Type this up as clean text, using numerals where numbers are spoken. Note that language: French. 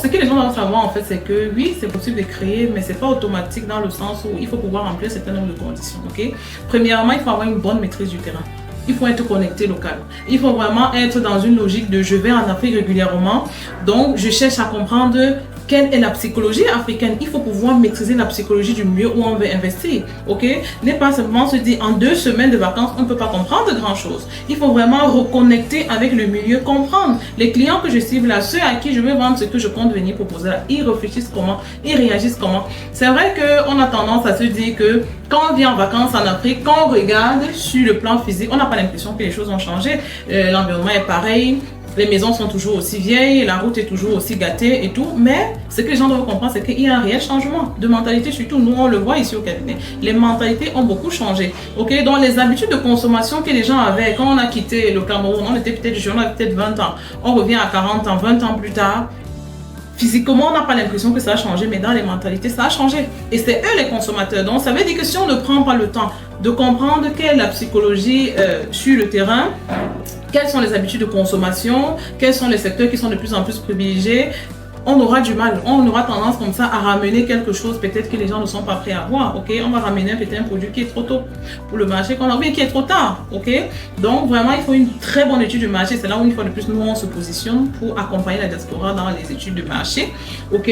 ce que les gens doivent savoir, en fait, c'est que oui, c'est possible de créer, mais c'est pas automatique dans le sens où il faut pouvoir remplir un certain nombre de conditions, ok? Premièrement, il faut avoir une bonne maîtrise du terrain. Il faut être connecté local. Il faut vraiment être dans une logique de je vais en Afrique régulièrement, donc je cherche à comprendre quelle est la psychologie africaine. Il faut pouvoir maîtriser la psychologie du milieu où on veut investir, ok? N'est pas simplement se dire en 2 semaines de vacances, on ne peut pas comprendre grand chose. Il faut vraiment reconnecter avec le milieu, comprendre. Les clients que je cible là, ceux à qui je veux vendre ce que je compte venir proposer là, ils réfléchissent comment, ils réagissent comment. C'est vrai qu'on a tendance à se dire que quand on vient en vacances en Afrique, quand on regarde sur le plan physique, on n'a pas l'impression que les choses ont changé. L'environnement est pareil. Les maisons sont toujours aussi vieilles, la route est toujours aussi gâtée et tout. Mais ce que les gens doivent comprendre, c'est qu'il y a un réel changement de mentalité. Surtout, nous, on le voit ici au cabinet. Les mentalités ont beaucoup changé. Ok, donc les habitudes de consommation que les gens avaient quand on a quitté le Cameroun, on était peut-être jeune, on avait peut-être 20 ans. On revient à 40 ans, 20 ans plus tard. Physiquement, on n'a pas l'impression que ça a changé, mais dans les mentalités, ça a changé. Et c'est eux les consommateurs. Donc, ça veut dire que si on ne prend pas le temps de comprendre quelle est la psychologie sur le terrain, quelles sont les habitudes de consommation, quels sont les secteurs qui sont de plus en plus privilégiés, on aura du mal, on aura tendance comme ça à ramener quelque chose peut-être que les gens ne sont pas prêts à voir, ok? On va ramener peut-être un produit qui est trop tôt pour le marché, qu'on a oublié qui est trop tard, ok? Donc vraiment, il faut une très bonne étude du marché, c'est là où une fois de plus, nous, on se positionne pour accompagner la diaspora dans les études de marché, ok?